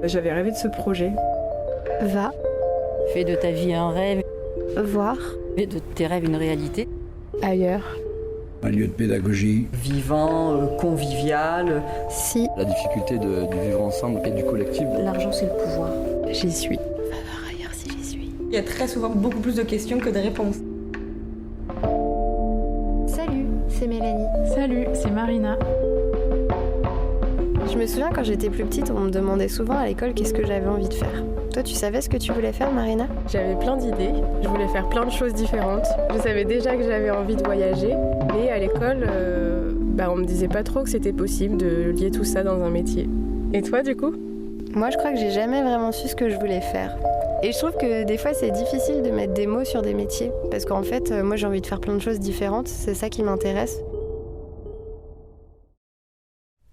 J'avais rêvé de ce projet. Va. Fais de ta vie un rêve. Voir. Fais de tes rêves une réalité. Ailleurs. Un lieu de pédagogie. Vivant, convivial. Si. La difficulté du vivre ensemble et du collectif. L'argent, c'est le pouvoir. J'y suis. Va voir ailleurs si j'y suis. Il y a très souvent beaucoup plus de questions que de réponses. Salut, c'est Mélanie. Salut, c'est Marina. Je me souviens quand j'étais plus petite, on me demandait souvent à l'école qu'est-ce que j'avais envie de faire. Toi, tu savais ce que tu voulais faire, Marina ? J'avais plein d'idées, je voulais faire plein de choses différentes. Je savais déjà que j'avais envie de voyager, mais à l'école, on me disait pas trop que c'était possible de lier tout ça dans un métier. Et toi, du coup ? Moi, je crois que j'ai jamais vraiment su ce que je voulais faire. Et je trouve que des fois, c'est difficile de mettre des mots sur des métiers. Parce qu'en fait, moi, j'ai envie de faire plein de choses différentes. C'est ça qui m'intéresse.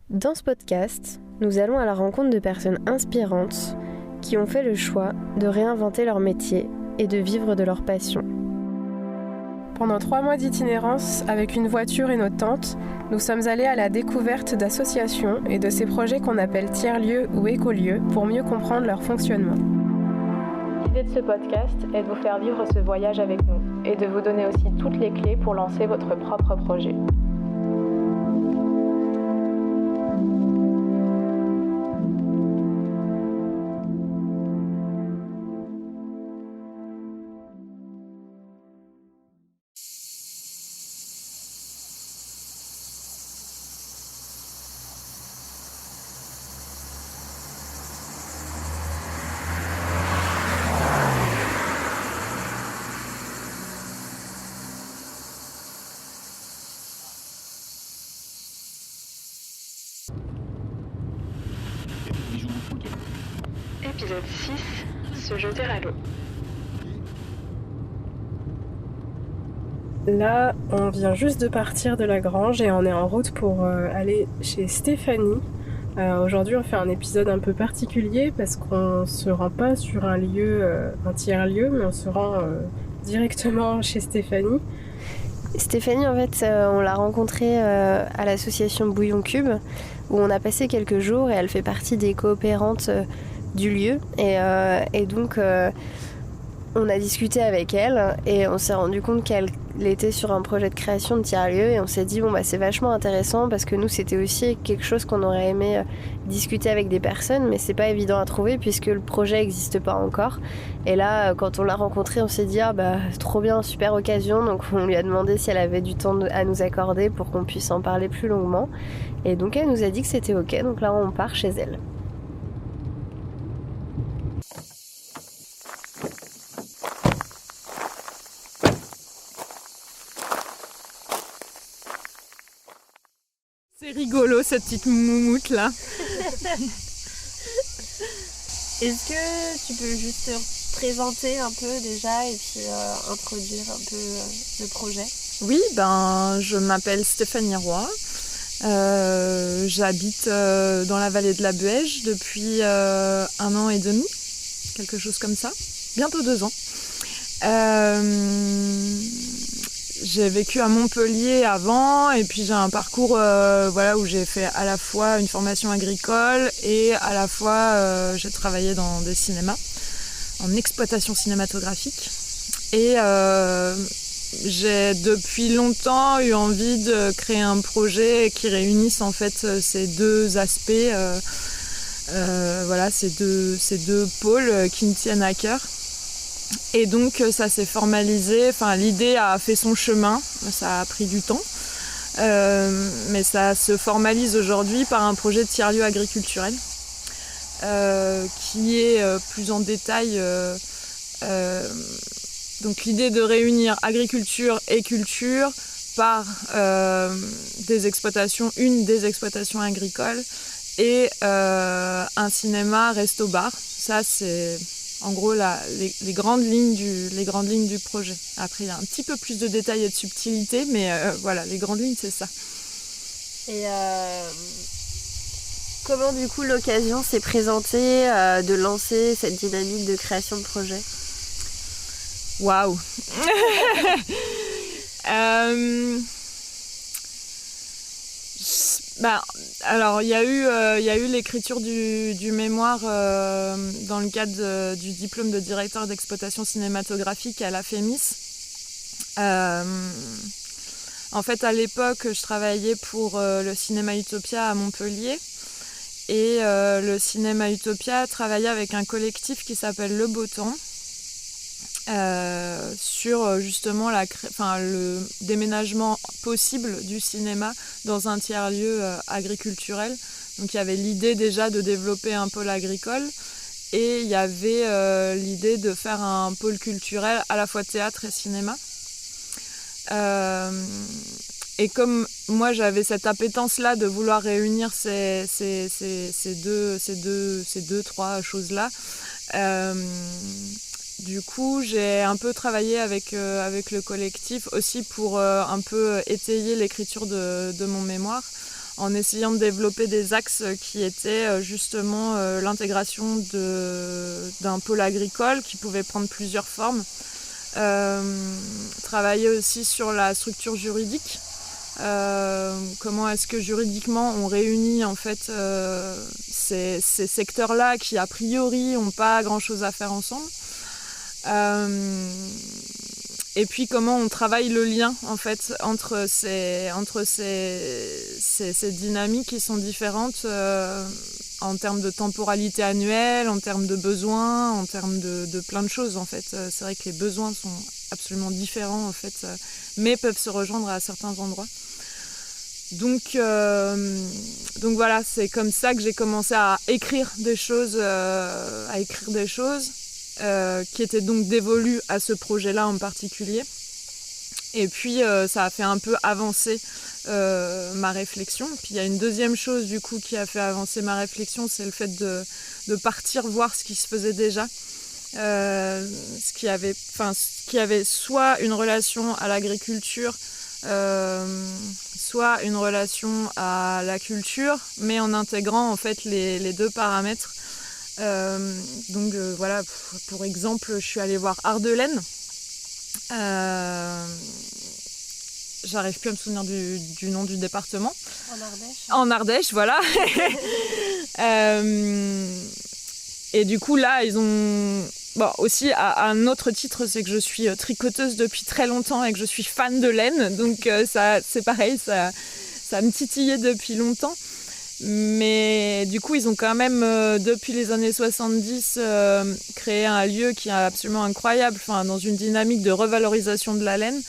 Dans ce podcast, nous allons à la rencontre de personnes inspirantes qui ont fait le choix de réinventer leur métier et de vivre de leur passion. Pendant 3 mois d'itinérance, avec une voiture et notre tente, nous sommes allés à la découverte d'associations et de ces projets qu'on appelle tiers-lieux ou écolieux pour mieux comprendre leur fonctionnement. L'idée de ce podcast est de vous faire vivre ce voyage avec nous et de vous donner aussi toutes les clés pour lancer votre propre projet. Épisode 6, se jeter à l'eau. Là, on vient juste de partir de la grange et on est en route pour aller chez Stéphanie. Aujourd'hui, on fait un épisode un peu particulier parce qu'on se rend pas sur un lieu, un tiers-lieu, mais on se rend directement chez Stéphanie. Stéphanie, en fait, on l'a rencontrée à l'association Bouillon Cube, où on a passé quelques jours et elle fait partie des coopérantes du lieu. Et donc, on a discuté avec elle et on s'est rendu compte qu'elle était sur un projet de création de tiers-lieu et on s'est dit, c'est vachement intéressant parce que nous, c'était aussi quelque chose qu'on aurait aimé discuter avec des personnes, mais c'est pas évident à trouver puisque le projet n'existe pas encore. Et là, quand on l'a rencontrée, on s'est dit, trop bien, super occasion. Donc on lui a demandé si elle avait du temps à nous accorder pour qu'on puisse en parler plus longuement. Et donc elle nous a dit que c'était ok, donc là on part chez elle. C'est rigolo cette petite moumoute là. Est-ce que tu peux juste te présenter un peu déjà et puis introduire un peu le projet ? Oui, je m'appelle Stéphanie Roy. J'habite dans la vallée de la Buège depuis 1 an et demi, quelque chose comme ça, bientôt 2 ans. J'ai vécu à Montpellier avant et puis j'ai un parcours où j'ai fait à la fois une formation agricole et à la fois j'ai travaillé dans des cinémas, en exploitation cinématographique. Et j'ai depuis longtemps eu envie de créer un projet qui réunisse en fait ces deux aspects, ces deux pôles qui me tiennent à cœur. Et donc ça s'est formalisé, l'idée a fait son chemin, ça a pris du temps, mais ça se formalise aujourd'hui par un projet de tiers-lieu agriculturel qui est plus en détail, donc l'idée de réunir agriculture et culture par une des exploitations agricoles et un cinéma resto-bar. Ça c'est en gros les grandes lignes du projet. Après il y a un petit peu plus de détails et de subtilité, mais les grandes lignes c'est ça. Et comment du coup l'occasion s'est présentée de lancer cette dynamique de création de projet ? Waouh. Alors, il y a eu l'écriture du mémoire dans le cadre du diplôme de directeur d'exploitation cinématographique à la FEMIS. En fait, à l'époque, je travaillais pour le Cinéma Utopia à Montpellier. Et le Cinéma Utopia travaillait avec un collectif qui s'appelle Le Beau Temps sur justement le déménagement possible du cinéma dans un tiers-lieu agriculturel. Donc il y avait l'idée déjà de développer un pôle agricole et il y avait l'idée de faire un pôle culturel à la fois théâtre et cinéma. Et comme moi j'avais cette appétence-là de vouloir réunir ces trois choses-là, du coup j'ai un peu travaillé avec le collectif aussi pour un peu étayer l'écriture de mon mémoire, en essayant de développer des axes qui étaient justement l'intégration d'un pôle agricole qui pouvait prendre plusieurs formes, travailler aussi sur la structure juridique. Comment est-ce que juridiquement on réunit en fait ces secteurs-là qui a priori n'ont pas grand-chose à faire ensemble, et puis comment on travaille le lien en fait entre ces dynamiques qui sont différentes en termes de temporalité annuelle, en termes de besoins, en termes de plein de choses en fait. C'est vrai que les besoins sont absolument différents en fait, mais peuvent se rejoindre à certains endroits. Donc voilà, c'est comme ça que j'ai commencé à écrire des choses qui étaient donc dévolues à ce projet-là en particulier. Et puis ça a fait un peu avancer ma réflexion. Puis il y a une deuxième chose du coup qui a fait avancer ma réflexion, c'est le fait de partir voir ce qui se faisait déjà. Ce qui avait soit une relation à l'agriculture, soit une relation à la culture, mais en intégrant en fait les deux paramètres. Voilà, pour exemple, je suis allée voir Ardelaine. J'arrive plus à me souvenir du nom du département. En Ardèche. En Ardèche, voilà. Et du coup, là, ils ont... Bon, aussi, à un autre titre, c'est que je suis tricoteuse depuis très longtemps et que je suis fan de laine. Donc, ça, c'est pareil, ça me titillait depuis longtemps. Mais du coup, ils ont quand même, depuis les années 70, créé un lieu qui est absolument incroyable, dans une dynamique de revalorisation de la laine.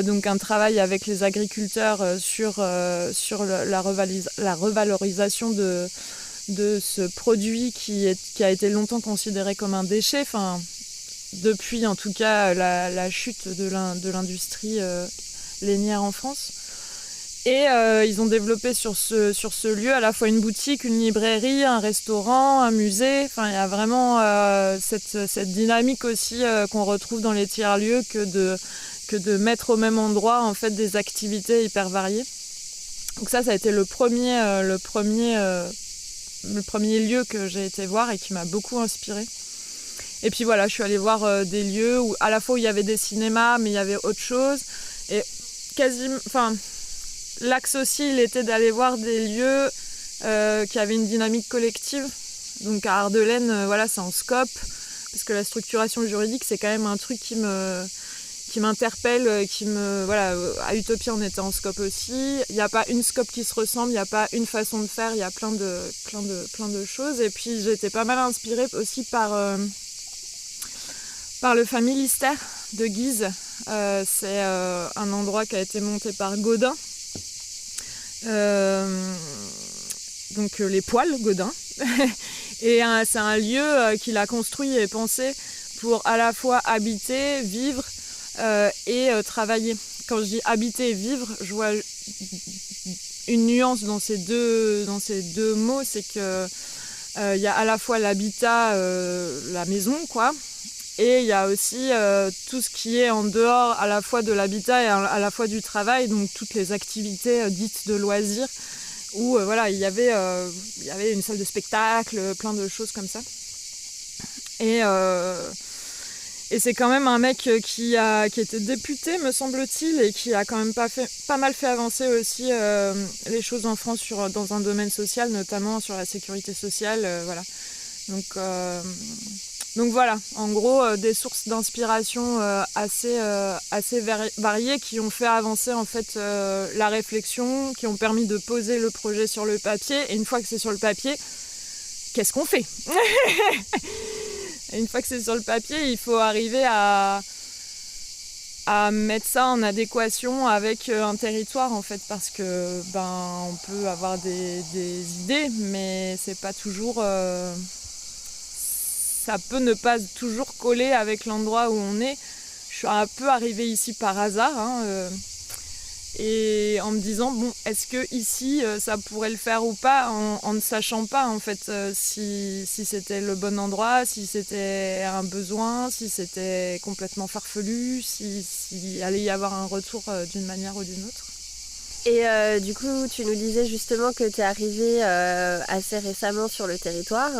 Donc, un travail avec les agriculteurs sur la revalorisation de ce produit qui a été longtemps considéré comme un déchet, depuis en tout cas la chute de l'industrie lainière en France. Et ils ont développé sur ce lieu à la fois une boutique, une librairie, un restaurant, un musée. Il y a vraiment cette dynamique aussi qu'on retrouve dans les tiers-lieux que de mettre au même endroit en fait des activités hyper variées. Donc ça a été le premier lieu que j'ai été voir et qui m'a beaucoup inspirée. Et puis voilà, je suis allée voir des lieux où à la fois où il y avait des cinémas, mais il y avait autre chose. Et l'axe aussi, il était d'aller voir des lieux qui avaient une dynamique collective. Donc à Ardelaine, c'est en scope, parce que la structuration juridique, c'est quand même un truc qui m'interpelle, à Utopia on était en scope aussi. Il n'y a pas une scope qui se ressemble, il n'y a pas une façon de faire, il y a plein de choses. Et puis j'étais pas mal inspirée aussi par le Familistère de Guise. C'est un endroit qui a été monté par Gaudin. Donc les poils Gaudin. Et c'est un lieu qu'il a construit et pensé pour à la fois habiter, vivre et travailler. Quand je dis habiter et vivre, je vois une nuance dans ces deux mots, c'est que il y a à la fois l'habitat, la maison, quoi, et il y a aussi tout ce qui est en dehors à la fois de l'habitat et à la fois du travail, donc toutes les activités dites de loisirs, où il y avait une salle de spectacle, plein de choses comme ça. Et c'est quand même un mec qui était député, me semble-t-il, et qui a quand même pas mal fait avancer aussi les choses en France dans un domaine social, notamment sur la sécurité sociale. Voilà. Donc voilà, en gros, des sources d'inspiration assez variées qui ont fait avancer en fait la réflexion, qui ont permis de poser le projet sur le papier. Et une fois que c'est sur le papier, qu'est-ce qu'on fait ? Et une fois que c'est sur le papier, il faut arriver à mettre ça en adéquation avec un territoire en fait, parce que on peut avoir des idées, mais c'est pas toujours ça peut ne pas toujours coller avec l'endroit où on est. Je suis un peu arrivée ici par hasard, et en me disant, bon, est-ce que ici, ça pourrait le faire ou pas, en ne sachant pas, en fait, si c'était le bon endroit, si c'était un besoin, si c'était complètement farfelu, s'il allait y avoir un retour d'une manière ou d'une autre. Et du coup, tu nous disais justement que tu es arrivée assez récemment sur le territoire.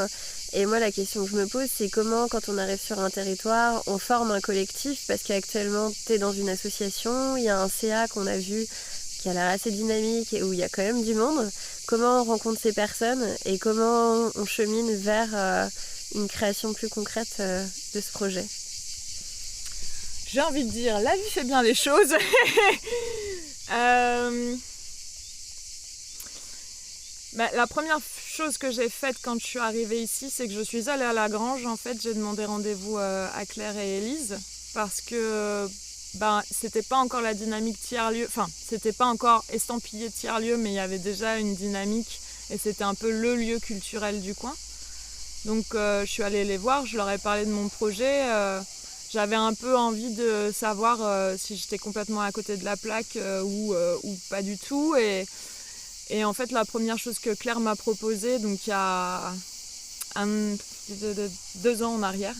Et moi, la question que je me pose, c'est comment, quand on arrive sur un territoire, on forme un collectif, parce qu'actuellement, tu es dans une association, il y a un CA qu'on a vu qui a l'air assez dynamique et où il y a quand même du monde. Comment on rencontre ces personnes et comment on chemine vers une création plus concrète de ce projet ? J'ai envie de dire, la vie fait bien les choses. La première chose que j'ai faite quand je suis arrivée ici, c'est que je suis allée à la grange. En fait, j'ai demandé rendez-vous à Claire et Élise parce que c'était pas encore la dynamique tiers-lieu. Enfin, c'était pas encore estampillé tiers-lieu, mais il y avait déjà une dynamique et c'était un peu le lieu culturel du coin. Donc, je suis allée les voir, je leur ai parlé de mon projet. J'avais un peu envie de savoir si j'étais complètement à côté de la plaque ou pas du tout. Et en fait, la première chose que Claire m'a proposée, donc il y a 2 ans en arrière,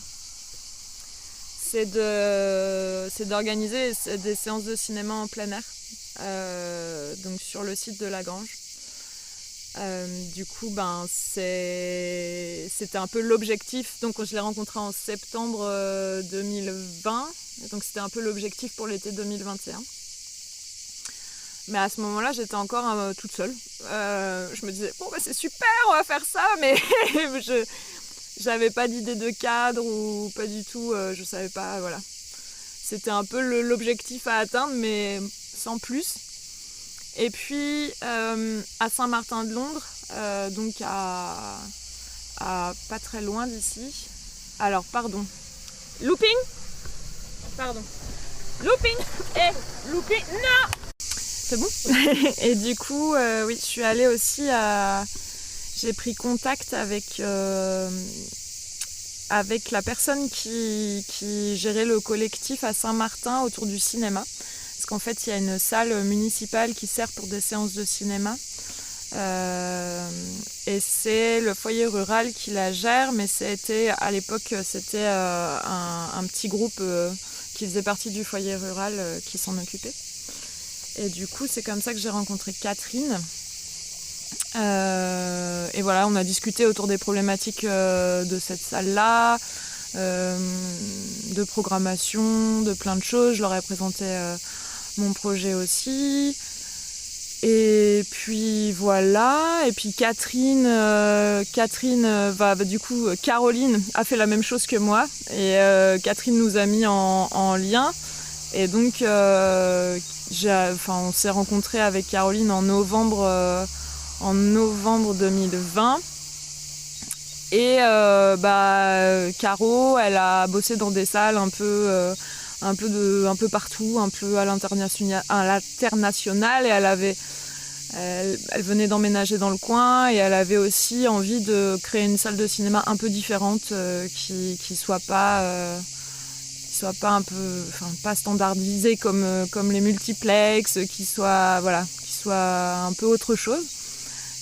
c'est d'organiser des séances de cinéma en plein air, donc sur le site de la Grange. Du coup, c'était un peu l'objectif. Donc, je l'ai rencontré en septembre 2020. Et donc, c'était un peu l'objectif pour l'été 2021. Mais à ce moment-là, j'étais encore toute seule. Je me disais, bon, c'est super, on va faire ça. Mais j'avais pas d'idée de cadre ou pas du tout. Je savais pas, voilà. C'était un peu l'objectif à atteindre, mais sans plus. Et puis, à Saint-Martin-de-Londres, donc à pas très loin d'ici. Alors, pardon. Looping ? Pardon. Looping ! Looping ! Non ! C'est bon ? Et du coup, oui, je suis allée aussi j'ai pris contact avec la personne qui gérait le collectif à Saint-Martin autour du cinéma. Parce qu'en fait, il y a une salle municipale qui sert pour des séances de cinéma. Et c'est le foyer rural qui la gère, mais à l'époque, c'était un petit groupe qui faisait partie du foyer rural qui s'en occupait. Et du coup, c'est comme ça que j'ai rencontré Catherine. Et voilà, on a discuté autour des problématiques de cette salle-là, de programmation, de plein de choses. Je leur ai présenté mon projet aussi. Et puis voilà. Et puis Caroline a fait la même chose que moi. Et Catherine nous a mis en lien. Et donc, on s'est rencontrés avec Caroline en novembre 2020. Et Caro, elle a bossé dans des salles un peu partout, un peu à l'international. Et elle venait d'emménager dans le coin et elle avait aussi envie de créer une salle de cinéma un peu différente qui soit pas pas standardisée comme les multiplex, qui soit un peu autre chose.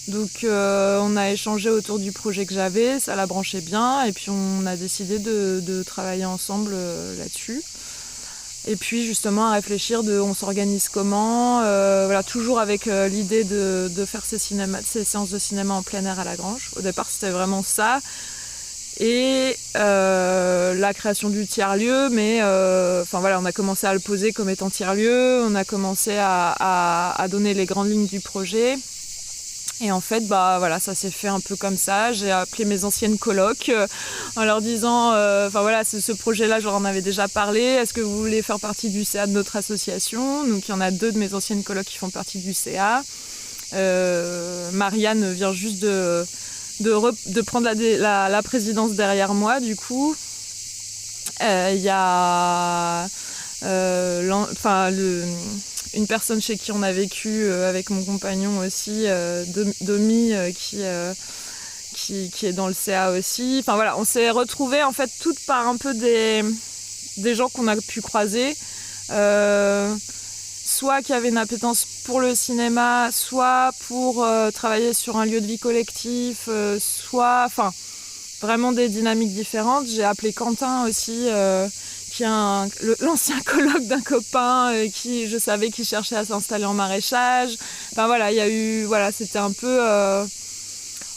Donc on a échangé autour du projet que j'avais, ça la branchait bien et puis on a décidé de travailler ensemble là-dessus. Et puis justement à réfléchir on s'organise comment, toujours avec l'idée de faire ces séances de cinéma en plein air à la Grange. Au départ c'était vraiment ça. Et la création du tiers-lieu, mais on a commencé à le poser comme étant tiers-lieu, on a commencé à donner les grandes lignes du projet. Et en fait, ça s'est fait un peu comme ça. J'ai appelé mes anciennes colocs en leur disant, ce projet-là, je leur en avais déjà parlé. Est-ce que vous voulez faire partie du CA de notre association ? Donc, il y en a 2 de mes anciennes colocs qui font partie du CA. Marianne vient juste de prendre la présidence derrière moi, du coup. Il y a une personne chez qui on a vécu avec mon compagnon aussi, Domi, qui est dans le CA aussi. Enfin voilà, on s'est retrouvés en fait toutes par un peu des gens qu'on a pu croiser, soit qui avaient une appétence pour le cinéma, soit pour travailler sur un lieu de vie collectif, vraiment des dynamiques différentes. J'ai appelé Quentin aussi, qui est l'ancien coloc d'un copain qui, je savais, qui cherchait à s'installer en maraîchage. Enfin voilà, il y a eu, c'était un peu,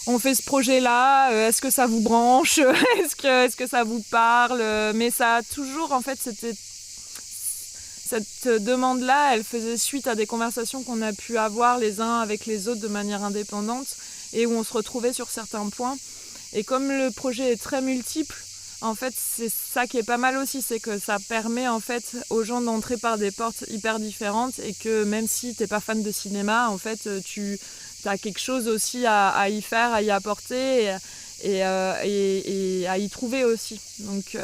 on fait ce projet-là, est-ce que ça vous branche, est-ce que ça vous parle, mais ça a toujours, en fait, cette demande-là, elle faisait suite à des conversations qu'on a pu avoir les uns avec les autres de manière indépendante et où on se retrouvait sur certains points. Et comme le projet est très multiple, en fait, c'est ça qui est pas mal aussi, c'est que ça permet en fait aux gens d'entrer par des portes hyper différentes et que même si t'es pas fan de cinéma, en fait, tu as quelque chose aussi à y faire, à y apporter et à y trouver aussi. Donc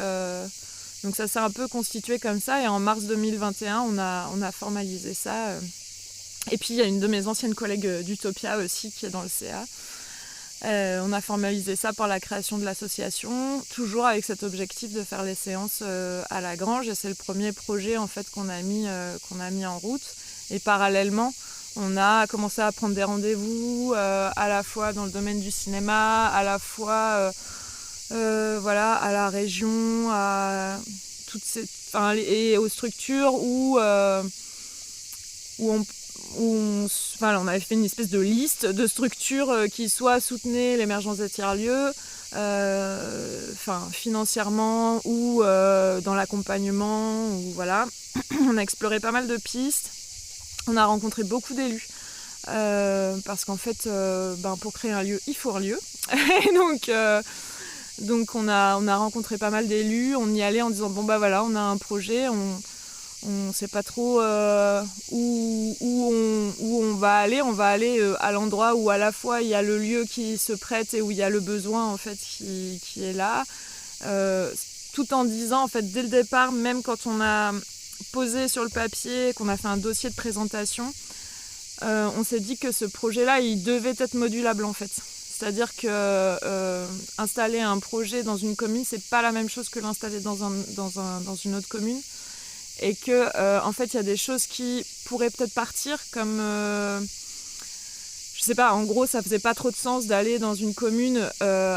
ça s'est un peu constitué comme ça et en mars 2021, on a formalisé ça. Et puis il y a une de mes anciennes collègues d'Utopia aussi qui est dans le CA. On a formalisé ça par la création de l'association, toujours avec cet objectif de faire les séances à la Grange. Et c'est le premier projet en fait qu'on a mis en route. Et parallèlement, on a commencé à prendre des rendez-vous à la fois dans le domaine du cinéma, à la fois à la région, à et aux structures où on avait fait une espèce de liste de structures qui soit soutenaient l'émergence des tiers-lieux, financièrement ou dans l'accompagnement. On a exploré pas mal de pistes. On a rencontré beaucoup d'élus. Parce qu'en fait, pour créer un lieu, il faut un lieu. Et donc on a rencontré pas mal d'élus. On y allait en disant on a un projet. On ne sait pas trop où on va aller. On va aller à l'endroit où à la fois il y a le lieu qui se prête et où il y a le besoin en fait qui est là. Tout en disant en fait dès le départ, même quand on a posé sur le papier, qu'on a fait un dossier de présentation, on s'est dit que ce projet-là, il devait être modulable en fait. C'est-à-dire que installer un projet dans une commune, c'est pas la même chose que l'installer dans une autre commune. Et que en fait il y a des choses qui pourraient peut-être partir comme je sais pas, en gros ça faisait pas trop de sens d'aller dans une commune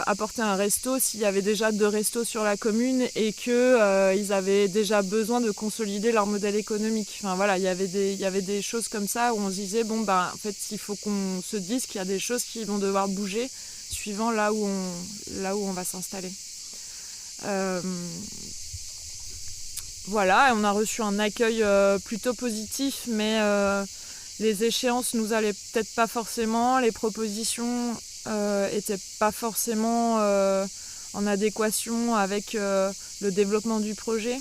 apporter un resto s'il y avait déjà 2 restos sur la commune et que ils avaient déjà besoin de consolider leur modèle économique. Enfin voilà, il y avait des choses comme ça où on se disait en fait il faut qu'on se dise qu'il y a des choses qui vont devoir bouger suivant là où on va s'installer. Voilà, et on a reçu un accueil plutôt positif, mais les échéances nous allaient peut-être pas forcément, les propositions étaient pas forcément en adéquation avec le développement du projet.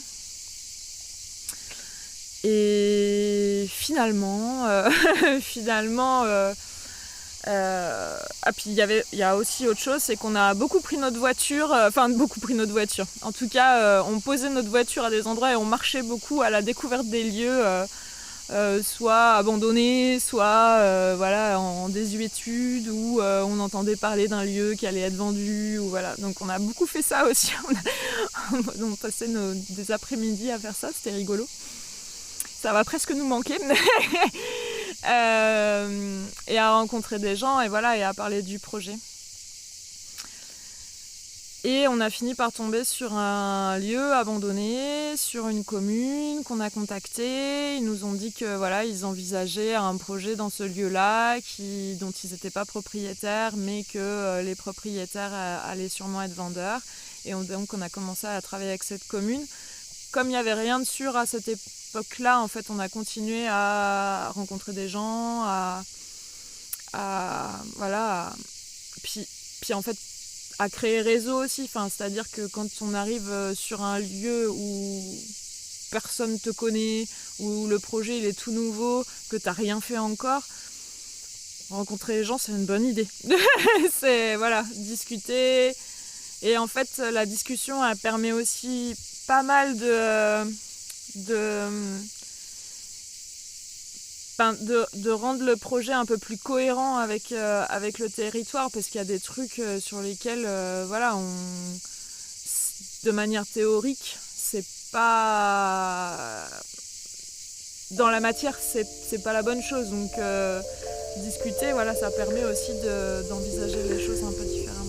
Et finalement, puis il y a aussi autre chose, c'est qu'on a beaucoup pris notre voiture. En tout cas, on posait notre voiture à des endroits et on marchait beaucoup à la découverte des lieux, soit abandonnés, soit en désuétude, où on entendait parler d'un lieu qui allait être vendu. Donc on a beaucoup fait ça aussi. On passait des après-midi à faire ça, c'était rigolo. Ça va presque nous manquer. Et à rencontrer des gens et à parler du projet. Et on a fini par tomber sur un lieu abandonné, sur une commune qu'on a contacté. Ils nous ont dit que ils envisageaient un projet dans ce lieu-là dont ils n'étaient pas propriétaires, mais que les propriétaires allaient sûrement être vendeurs. Et donc on a commencé à travailler avec cette commune. Comme il n'y avait rien de sûr à cette époque-là, en fait, on a continué à rencontrer des gens, puis en fait à créer réseau aussi. C'est-à-dire que quand on arrive sur un lieu où personne te connaît, où le projet il est tout nouveau, que tu n'as rien fait encore, rencontrer les gens, c'est une bonne idée. C'est discuter. Et en fait, la discussion, elle permet aussi pas mal de rendre le projet un peu plus cohérent avec le territoire, parce qu'il y a des trucs sur lesquels, de manière théorique, c'est pas... Dans la matière, c'est pas la bonne chose. Donc, discuter, ça permet aussi d'envisager les choses un peu différemment.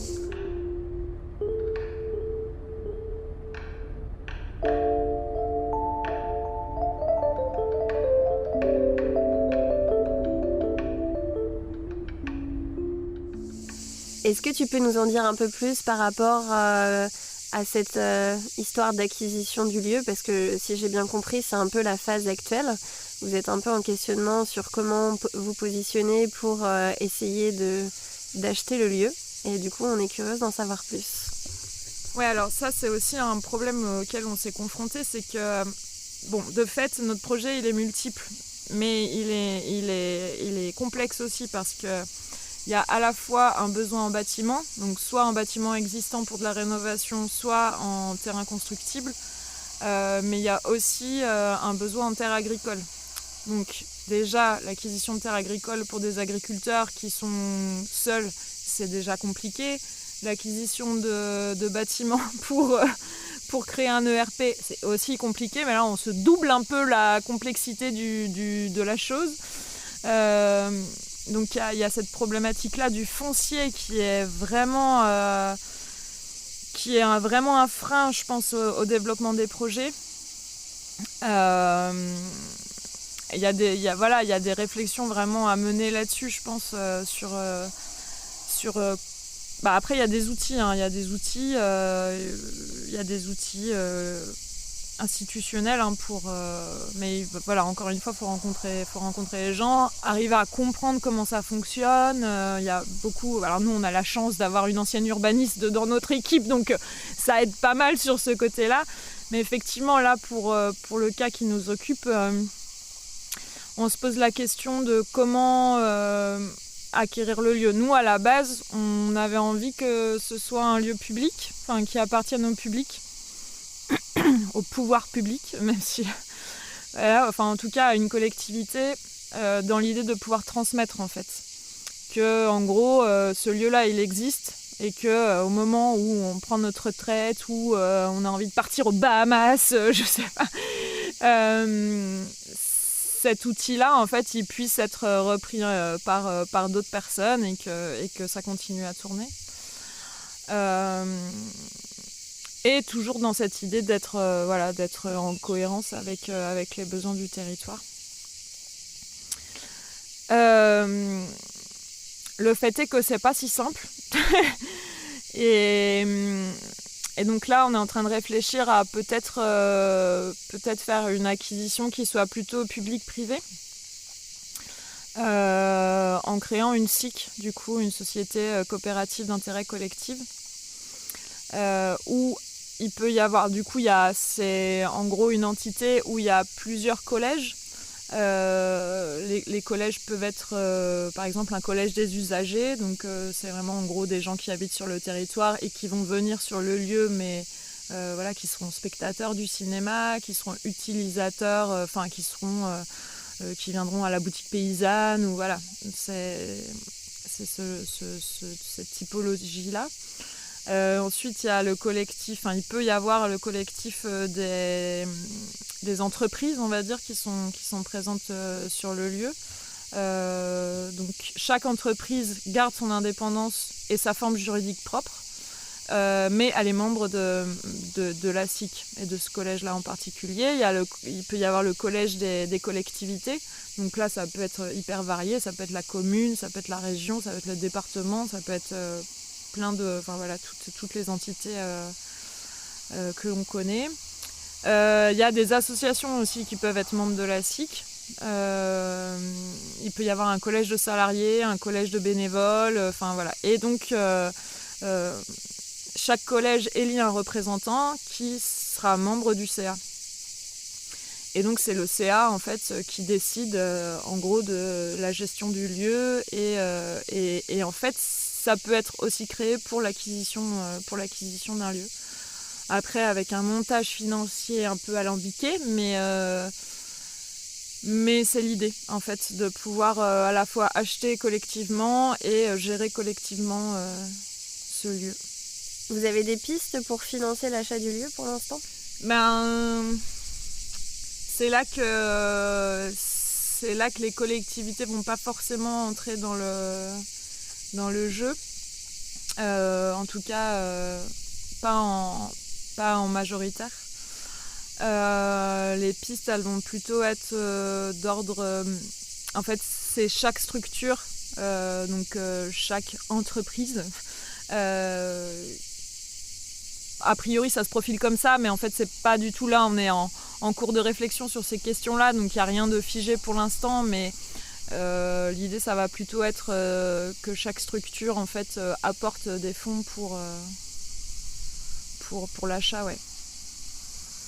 Est-ce que tu peux nous en dire un peu plus par rapport à cette histoire d'acquisition du lieu? Parce que si j'ai bien compris, c'est un peu la phase actuelle. Vous êtes un peu en questionnement sur comment vous positionner pour essayer d'acheter le lieu. Et du coup, on est curieuse d'en savoir plus. Ouais, alors ça, c'est aussi un problème auquel on s'est confronté, c'est que, de fait, notre projet, il est multiple, mais il est complexe aussi parce que il y a à la fois un besoin en bâtiment, donc soit en bâtiment existant pour de la rénovation, soit en terrain constructible, mais il y a aussi un besoin en terre agricole. Donc déjà, l'acquisition de terres agricoles pour des agriculteurs qui sont seuls, c'est déjà compliqué. L'acquisition de bâtiments pour créer un ERP, c'est aussi compliqué, mais là on se double un peu la complexité de la chose. Donc il y a cette problématique-là du foncier qui est vraiment un frein, je pense, au développement des projets. Il y a des réflexions vraiment à mener là-dessus, je pense, après, il y a des outils, il y a des outils institutionnels mais encore une fois, faut rencontrer les gens, arriver à comprendre comment ça fonctionne. Il y a beaucoup. Alors nous, on a la chance d'avoir une ancienne urbaniste dans notre équipe, donc ça aide pas mal sur ce côté-là. Mais effectivement, là, pour le cas qui nous occupe, on se pose la question de comment acquérir le lieu. Nous, à la base, on avait envie que ce soit un lieu public, qui appartienne au public, au pouvoir public, même si... en tout cas, à une collectivité, dans l'idée de pouvoir transmettre, en fait. Que, en gros, ce lieu-là, il existe, et que au moment où on prend notre retraite, ou on a envie de partir aux Bahamas, je sais pas... cet outil-là, en fait, il puisse être repris par d'autres personnes et que ça continue à tourner. Et toujours dans cette idée d'être en cohérence avec les besoins du territoire. Le fait est que c'est pas si simple. Et donc là, on est en train de réfléchir à peut-être faire une acquisition qui soit plutôt public-privé, en créant une SIC, du coup, une société coopérative d'intérêt collectif, où il peut y avoir, du coup, c'est en gros une entité où il y a plusieurs collèges. Les collèges peuvent être par exemple un collège des usagers, donc c'est vraiment en gros des gens qui habitent sur le territoire et qui vont venir sur le lieu, mais qui seront spectateurs du cinéma, qui seront utilisateurs, qui viendront à la boutique paysanne, ou voilà, c'est cette typologie-là. Ensuite, il y a le collectif, il peut y avoir le collectif des entreprises, on va dire, qui sont présentes sur le lieu. Donc, chaque entreprise garde son indépendance et sa forme juridique propre, mais elle est membre de la SIC et de ce collège-là en particulier. Il peut y avoir le collège des collectivités. Donc là, ça peut être hyper varié. Ça peut être la commune, ça peut être la région, ça peut être le département, ça peut être... toutes les entités que l'on connaît. Il y a des associations aussi qui peuvent être membres de la SIC. Il peut y avoir un collège de salariés, un collège de bénévoles, voilà. Et donc, chaque collège élit un représentant qui sera membre du CA. Et donc, c'est le CA, en fait, qui décide, en gros, de la gestion du lieu. Et en fait, ça peut être aussi créé pour l'acquisition d'un lieu. Après, avec un montage financier un peu alambiqué, mais c'est l'idée, en fait, de pouvoir à la fois acheter collectivement et gérer collectivement ce lieu. Vous avez des pistes pour financer l'achat du lieu pour l'instant ? C'est là que les collectivités vont pas forcément entrer dans le jeu. En tout cas, pas en majoritaire. Les pistes, elles vont plutôt être d'ordre... en fait, c'est chaque structure, chaque entreprise. A priori, ça se profile comme ça, mais en fait, c'est pas du tout là. On est en cours de réflexion sur ces questions-là, donc il n'y a rien de figé pour l'instant, mais l'idée, ça va plutôt être que chaque structure, en fait, apporte des fonds pour l'achat, ouais.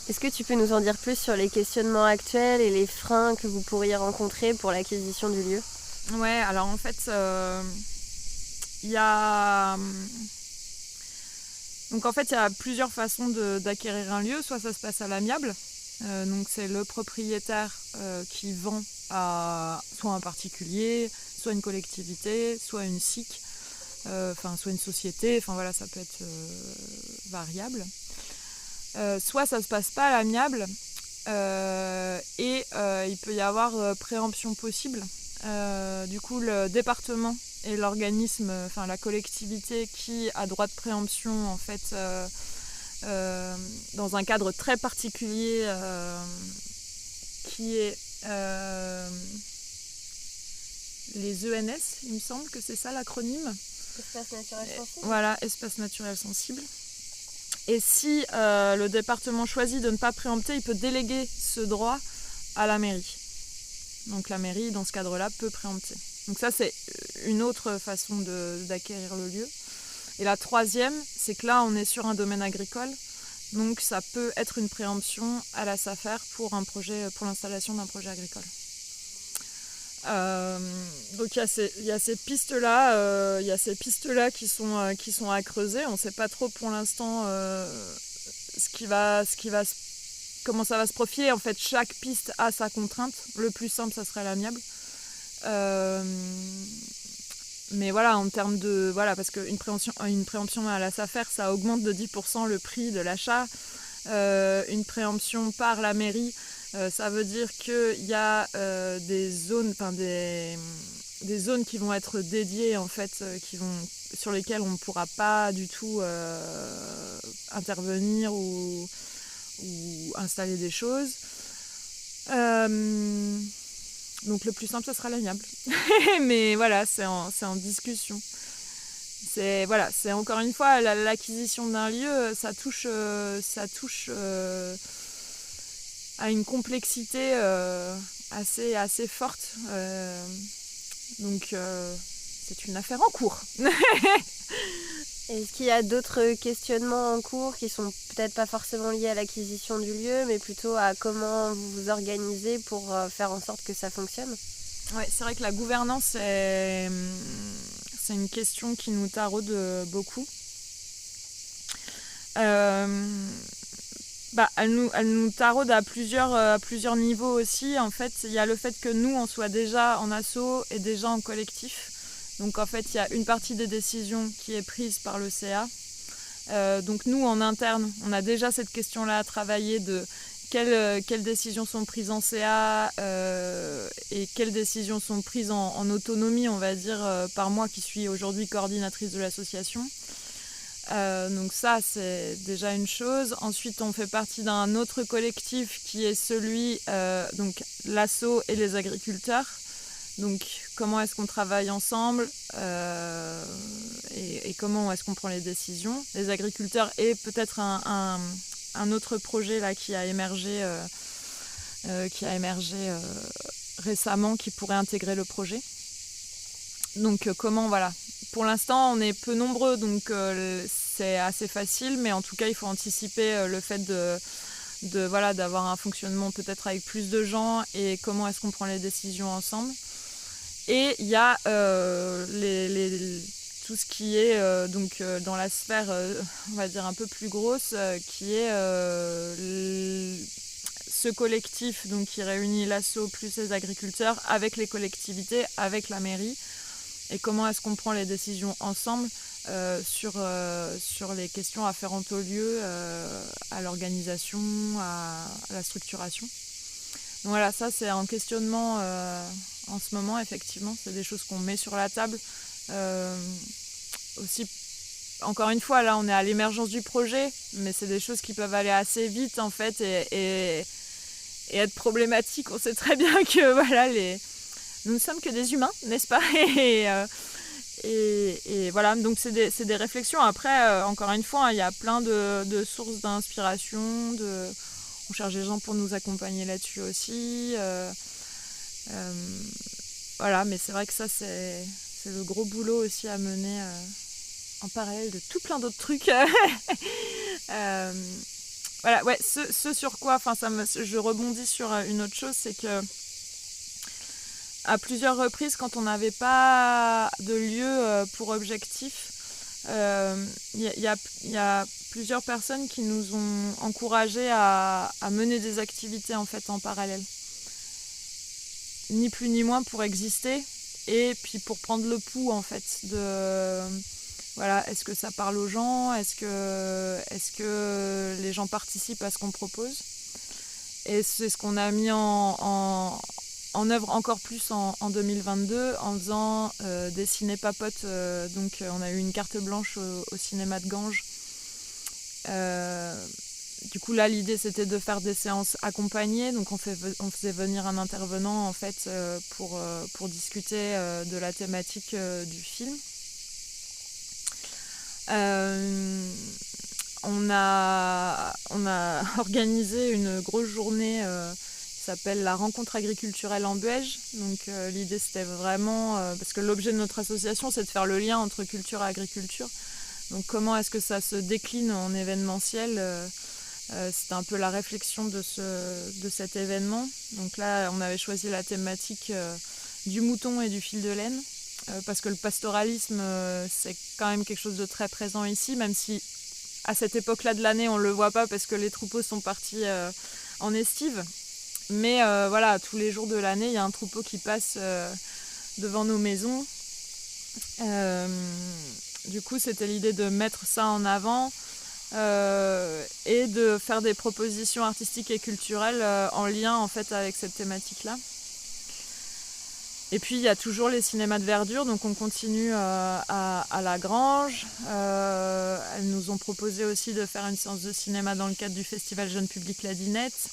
Est-ce que tu peux nous en dire plus sur les questionnements actuels et les freins que vous pourriez rencontrer pour l'acquisition du lieu ? Ouais, alors en fait, il y a plusieurs façons d'acquérir un lieu. Soit ça se passe à l'amiable, donc c'est le propriétaire qui vend à soit un particulier, soit une collectivité, soit une SIC, soit une société, voilà, ça peut être variable. Soit ça se passe pas à l'amiable et il peut y avoir préemption possible. Du coup, le département et l'organisme, la collectivité qui a droit de préemption, en fait, dans un cadre très particulier qui est les ENS, il me semble que c'est ça l'acronyme. Espace naturel sensible. Voilà, espace naturel sensible. Et si le département choisit de ne pas préempter, il peut déléguer ce droit à la mairie. Donc la mairie, dans ce cadre-là, peut préempter. Donc ça, c'est une autre façon d'acquérir le lieu. Et la troisième, c'est que là, on est sur un domaine agricole. Donc ça peut être une préemption à la SAFER pour l'installation d'un projet agricole. Donc il y a ces pistes-là, qui sont à creuser. On ne sait pas trop pour l'instant comment ça va se profiler. En fait, chaque piste a sa contrainte. Le plus simple, ça serait l'amiable. Mais voilà, en termes de... Voilà, parce qu'une préemption à la SAFER, ça augmente de 10% le prix de l'achat. Une préemption par la mairie, ça veut dire qu'il y a des zones qui vont être dédiées, en fait, sur lesquelles on ne pourra pas du tout intervenir ou installer des choses. Donc le plus simple, ça sera l'amiable. Mais voilà, c'est en discussion. C'est encore une fois l'acquisition d'un lieu, ça touche à une complexité assez forte. Donc c'est une affaire en cours. Est-ce qu'il y a d'autres questionnements en cours qui sont peut-être pas forcément liés à l'acquisition du lieu, mais plutôt à comment vous vous organisez pour faire en sorte que ça fonctionne ? Ouais, c'est vrai que la gouvernance, c'est une question qui nous taraude beaucoup. Elle nous taraude à plusieurs niveaux aussi. En fait, il y a le fait que nous, on soit déjà en asso et déjà en collectif. Donc en fait, il y a une partie des décisions qui est prise par le CA. Donc nous, en interne, on a déjà cette question-là à travailler de quelles décisions sont prises en CA et quelles décisions sont prises en autonomie, on va dire, par moi qui suis aujourd'hui coordinatrice de l'association. Donc ça, c'est déjà une chose. Ensuite, on fait partie d'un autre collectif qui est celui, donc l'asso et les agriculteurs. Donc comment est-ce qu'on travaille ensemble et comment est-ce qu'on prend les décisions. Les agriculteurs et peut-être un un autre projet là qui a émergé récemment qui pourrait intégrer le projet. Donc voilà. Pour l'instant, on est peu nombreux, donc c'est assez facile, mais en tout cas, il faut anticiper le fait d'avoir un fonctionnement peut-être avec plus de gens et comment est-ce qu'on prend les décisions ensemble. Et il y a tout ce qui est dans la sphère, on va dire un peu plus grosse, qui est ce collectif donc, qui réunit l'asso plus les agriculteurs avec les collectivités, avec la mairie. Et comment est-ce qu'on prend les décisions ensemble sur les questions afférentes au lieu, à l'organisation, à la structuration. Donc voilà, ça c'est un questionnement en ce moment, effectivement. C'est des choses qu'on met sur la table. Aussi, encore une fois, là on est à l'émergence du projet, mais c'est des choses qui peuvent aller assez vite en fait et être problématiques. On sait très bien que voilà, nous ne sommes que des humains, n'est-ce pas ? Et voilà, donc c'est des réflexions. Après, encore une fois, il y a plein de sources d'inspiration. On cherche des gens pour nous accompagner là-dessus aussi. Voilà, mais c'est vrai que ça, c'est le gros boulot aussi à mener en parallèle de tout plein d'autres trucs. Voilà, ouais, ce sur quoi, je rebondis sur une autre chose, c'est que à plusieurs reprises, quand on n'avait pas de lieu pour objectif, y a plusieurs personnes qui nous ont encouragés à mener des activités en fait en parallèle. Ni plus ni moins pour exister et puis pour prendre le pouls en fait voilà, est-ce que ça parle aux gens, est-ce que les gens participent à ce qu'on propose, et c'est ce qu'on a mis en œuvre encore plus en 2022 en faisant des ciné-papotes. Donc on a eu une carte blanche au cinéma de Ganges. Du coup là l'idée c'était de faire des séances accompagnées, donc on faisait venir un intervenant en fait pour discuter de la thématique du film. On a organisé une grosse journée qui s'appelle la rencontre agriculturelle en Buège. Donc l'idée c'était vraiment, parce que l'objet de notre association c'est de faire le lien entre culture et agriculture. Donc comment est-ce que ça se décline en événementiel, c'était un peu la réflexion de cet événement. Donc là on avait choisi la thématique du mouton et du fil de laine, parce que le pastoralisme c'est quand même quelque chose de très présent ici, même si à cette époque-là de l'année on ne le voit pas parce que les troupeaux sont partis en estive. Mais voilà, tous les jours de l'année, il y a un troupeau qui passe devant nos maisons. Du coup, c'était l'idée de mettre ça en avant et de faire des propositions artistiques et culturelles en lien en fait avec cette thématique-là. Et puis, il y a toujours les cinémas de verdure, donc on continue à la Grange. Elles nous ont proposé aussi de faire une séance de cinéma dans le cadre du festival Jeune Public La Dinette.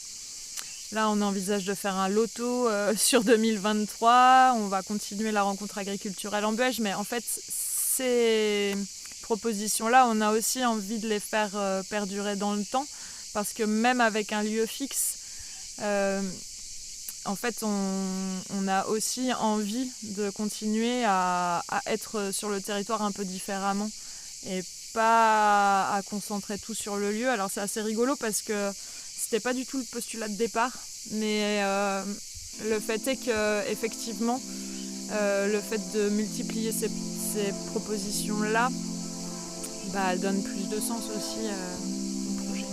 Là, on envisage de faire un loto sur 2023. On va continuer la rencontre agriculturelle en Buège. Mais en fait, ces propositions-là, on a aussi envie de les faire perdurer dans le temps. Parce que même avec un lieu fixe, en fait, on a aussi envie de continuer à être sur le territoire un peu différemment. Et pas à concentrer tout sur le lieu. Alors, c'est assez rigolo parce que c'était pas du tout le postulat de départ, mais le fait est que effectivement, le fait de multiplier ces propositions-là, elle donne plus de sens aussi au projet.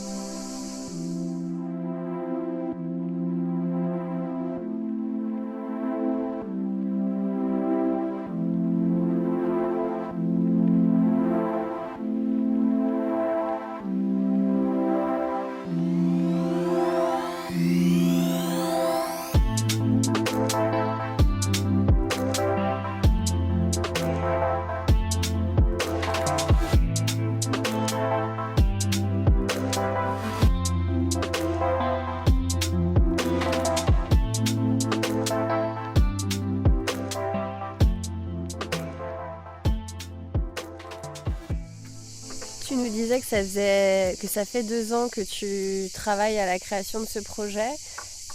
que ça fait 2 ans que tu travailles à la création de ce projet.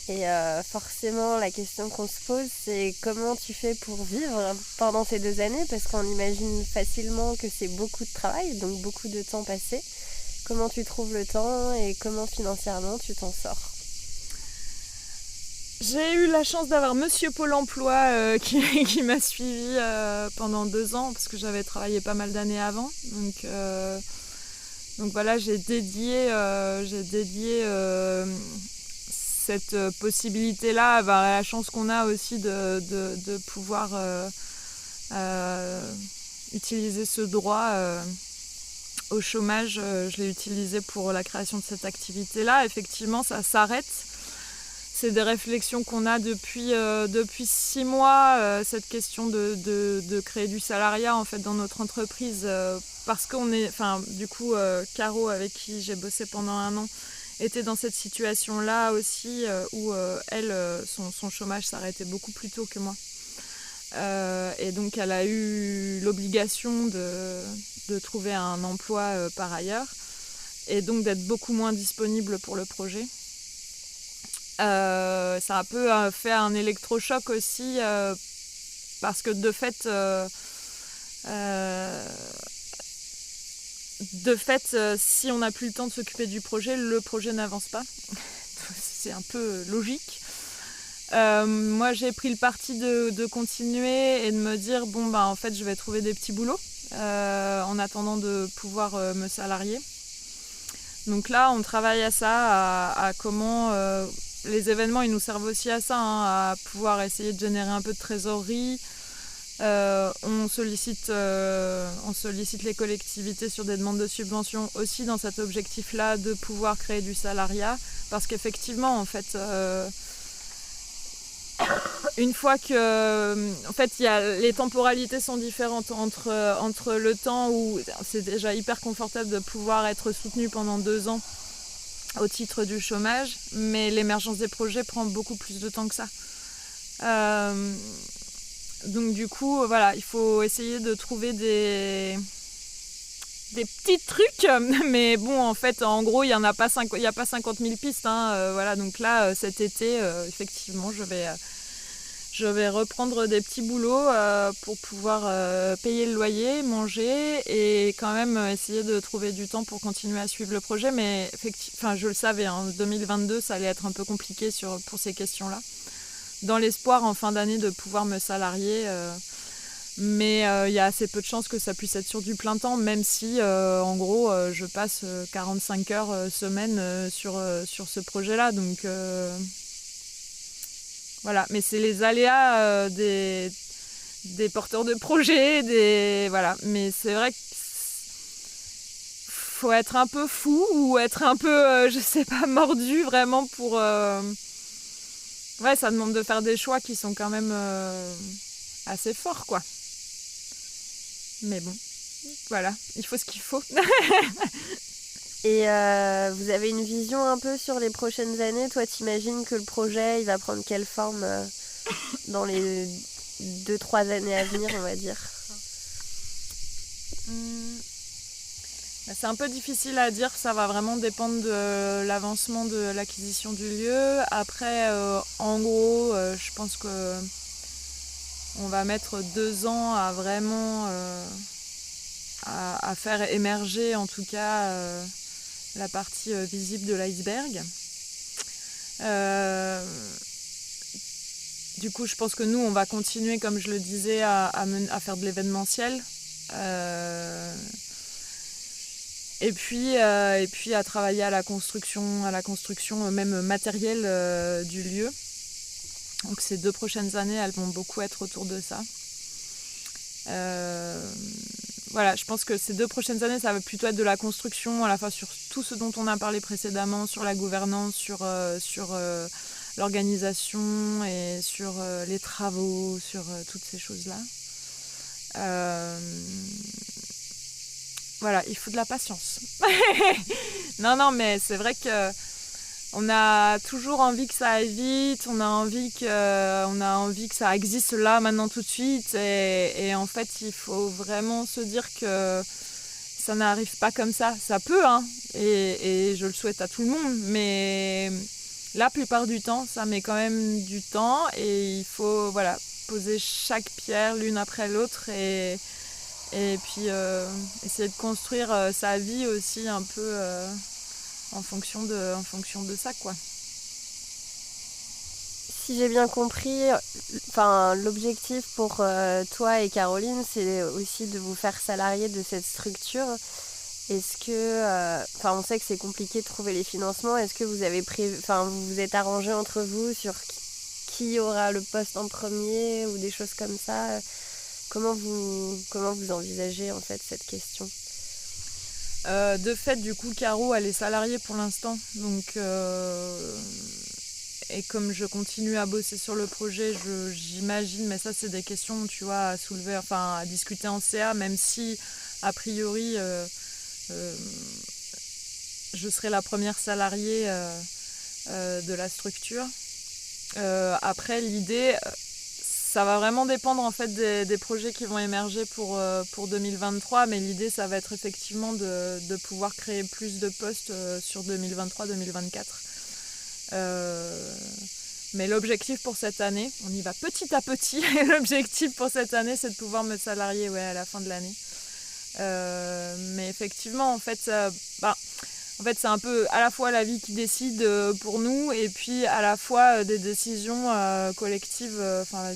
Et forcément, la question qu'on se pose, c'est comment tu fais pour vivre pendant ces 2 années, parce qu'on imagine facilement que c'est beaucoup de travail, donc beaucoup de temps passé. Comment tu trouves le temps et comment financièrement tu t'en sors? J'ai eu la chance d'avoir Monsieur Pôle emploi qui m'a suivi pendant 2 ans, parce que j'avais travaillé pas mal d'années avant. Donc voilà, j'ai dédié cette possibilité-là, à la chance qu'on a aussi de pouvoir utiliser ce droit au chômage. Je l'ai utilisé pour la création de cette activité-là. Effectivement, ça s'arrête. C'est des réflexions qu'on a depuis 6 mois, cette question de créer du salariat en fait dans notre entreprise, parce qu'on est, Caro, avec qui j'ai bossé pendant 1 an, était dans cette situation-là aussi, où elle, son chômage s'arrêtait beaucoup plus tôt que moi. Et donc elle a eu l'obligation de trouver un emploi par ailleurs, et donc d'être beaucoup moins disponible pour le projet. Ça a un peu fait un électrochoc aussi, parce que de fait, si on n'a plus le temps de s'occuper du projet, le projet n'avance pas. C'est un peu logique. Moi, j'ai pris le parti de continuer et de me dire, en fait, je vais trouver des petits boulots en attendant de pouvoir me salarier. Donc là, on travaille à ça, à comment... les événements, ils nous servent aussi à ça, à pouvoir essayer de générer un peu de trésorerie. On sollicite les collectivités sur des demandes de subventions aussi dans cet objectif-là de pouvoir créer du salariat, parce qu'effectivement, en fait, une fois que, en fait, les temporalités sont différentes entre le temps où c'est déjà hyper confortable de pouvoir être soutenu pendant 2 ans au titre du chômage, mais l'émergence des projets prend beaucoup plus de temps que ça. Donc du coup, voilà, il faut essayer de trouver des petits trucs, mais bon, en fait, en gros, il n'y a pas 50 000 pistes. Voilà, donc là, cet été, effectivement, je vais reprendre des petits boulots pour pouvoir payer le loyer, manger et quand même essayer de trouver du temps pour continuer à suivre le projet. Mais je le savais, en 2022, ça allait être un peu compliqué pour ces questions-là. Dans l'espoir, en fin d'année, de pouvoir me salarier. Mais il y a assez peu de chances que ça puisse être sur du plein temps, même si, en gros, je passe 45 heures semaine sur ce projet-là. Donc... Voilà, mais c'est les aléas des porteurs de projets, voilà. Mais c'est vrai qu'il faut être un peu fou ou être un peu, mordu vraiment pour... Ouais, ça demande de faire des choix qui sont quand même assez forts, quoi. Mais bon, voilà, il faut ce qu'il faut. Et vous avez une vision un peu sur les prochaines années? Toi, t'imagines que le projet, il va prendre quelle forme dans les 2-3 années à venir, on va dire? C'est un peu difficile à dire, ça va vraiment dépendre de l'avancement de l'acquisition du lieu. Après, en gros, je pense qu'on va mettre 2 ans à vraiment à faire émerger, en tout cas, la partie visible de l'iceberg. Du coup, je pense que nous, on va continuer, comme je le disais, à faire de l'événementiel. Et puis à travailler à la construction même matérielle du lieu. Donc ces 2 prochaines années, elles vont beaucoup être autour de ça. Voilà, je pense que ces 2 prochaines années, ça va plutôt être de la construction, à la fois sur tout ce dont on a parlé précédemment, sur la gouvernance, sur l'organisation et sur les travaux, sur toutes ces choses-là. Voilà, il faut de la patience. Non, mais c'est vrai que on a toujours envie que ça aille vite, on a envie que ça existe là, maintenant, tout de suite. Et en fait, il faut vraiment se dire que ça n'arrive pas comme ça. Ça peut, hein, et je le souhaite à tout le monde, mais la plupart du temps, ça met quand même du temps et il faut poser chaque pierre l'une après l'autre et puis essayer de construire sa vie aussi un peu en fonction de ça, quoi. Si j'ai bien compris, l'objectif pour toi et Caroline, c'est aussi de vous faire salarier de cette structure. Est-ce que, on sait que c'est compliqué de trouver les financements. Est-ce que vous avez vous vous êtes arrangé entre vous sur qui aura le poste en premier ou des choses comme ça? Comment vous envisagez en fait cette question? De fait, du coup, Caro, elle est salariée pour l'instant, donc. Et comme je continue à bosser sur le projet, j'imagine, mais ça c'est des questions, tu vois, à soulever, à discuter en CA, même si, a priori, je serai la première salariée de la structure. Après, l'idée, ça va vraiment dépendre en fait des projets qui vont émerger pour 2023, mais l'idée, ça va être effectivement de pouvoir créer plus de postes sur 2023-2024. Mais l'objectif pour cette année, on y va petit à petit, et l'objectif pour cette année, c'est de pouvoir me salarier à la fin de l'année. Mais effectivement, en fait, c'est un peu à la fois la vie qui décide pour nous, et puis à la fois des décisions collectives,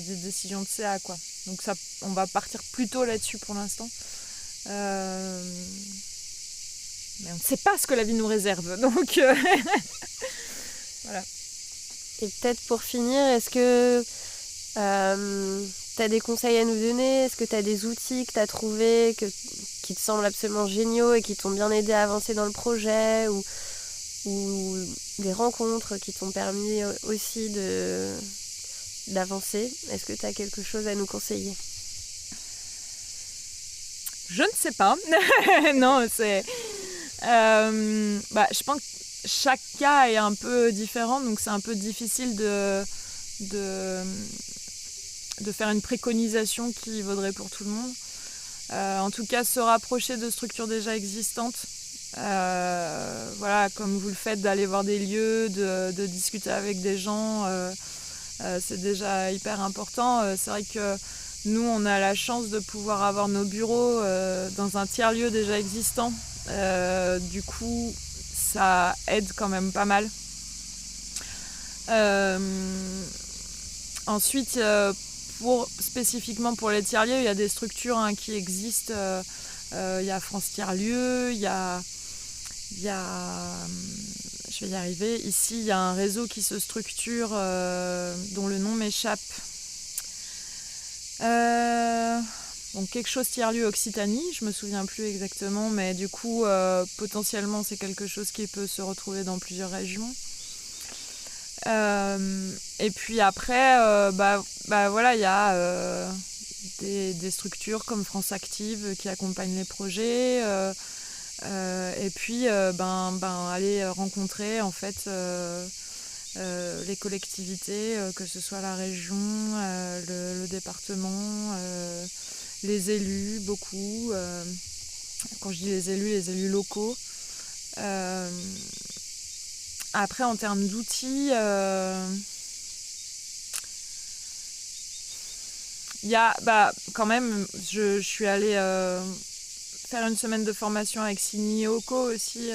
des décisions de CA, quoi. Donc ça, on va partir plutôt là-dessus pour l'instant. Mais on ne sait pas ce que la vie nous réserve, donc... Voilà. Et peut-être pour finir, est-ce que tu as des conseils à nous donner? Est-ce que tu as des outils que tu as trouvés qui te semblent absolument géniaux et qui t'ont bien aidé à avancer dans le projet, ou des rencontres qui t'ont permis aussi d'avancer? Est-ce que tu as quelque chose à nous conseiller? Je ne sais pas. Non, c'est... je pense que chaque cas est un peu différent, donc c'est un peu difficile de faire une préconisation qui vaudrait pour tout le monde. En tout cas, se rapprocher de structures déjà existantes, comme vous le faites, d'aller voir des lieux, de discuter avec des gens, c'est déjà hyper important. C'est vrai que nous, on a la chance de pouvoir avoir nos bureaux dans un tiers-lieu déjà existant. Du coup, ça aide quand même pas mal. Ensuite, spécifiquement pour les tiers-lieux, il y a des structures qui existent. Il y a France Tiers-Lieux, il y a... Je vais y arriver. Ici, il y a un réseau qui se structure dont le nom m'échappe. Donc quelque chose tiers-lieu Occitanie, je me souviens plus exactement, mais du coup potentiellement c'est quelque chose qui peut se retrouver dans plusieurs régions. Et puis après, il y a des structures comme France Active qui accompagnent les projets, et puis aller rencontrer en fait les collectivités, que ce soit la région, le département. Les élus, beaucoup. Quand je dis les élus locaux. Après, en termes d'outils, il y a, quand même, je suis allée faire une semaine de formation avec Signy et Oco aussi,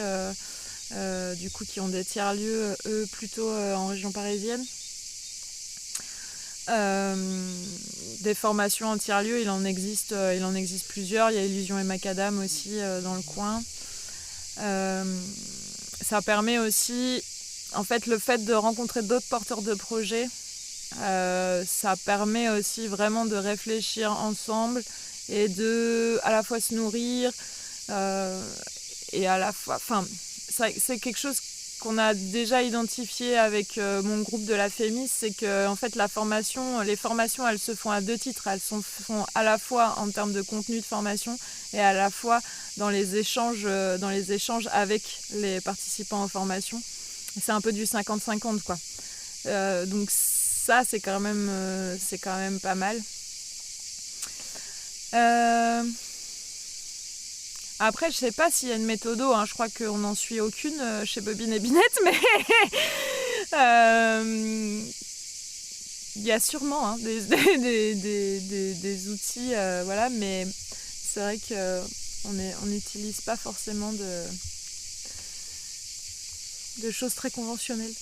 du coup, qui ont des tiers-lieux, eux, plutôt en région parisienne. Des formations en tiers-lieu, il en existe plusieurs. Il y a Illusion et Macadam aussi dans le coin. Ça permet aussi, en fait, le fait de rencontrer d'autres porteurs de projets, ça permet aussi vraiment de réfléchir ensemble et de à la fois se nourrir et à la fois, c'est quelque chose qu'on a déjà identifié avec mon groupe de la FEMIS, c'est que en fait les formations elles se font à deux titres. Elles se font à la fois en termes de contenu de formation et à la fois dans les échanges avec les participants en formation. C'est un peu du 50-50 quoi. Donc ça c'est quand même pas mal. Après, je sais pas s'il y a une méthode, hein. Je crois qu'on n'en suit aucune chez Bobine et Binette, mais il y a sûrement hein, des outils, voilà, mais c'est vrai qu'on n'utilise pas forcément de choses très conventionnelles.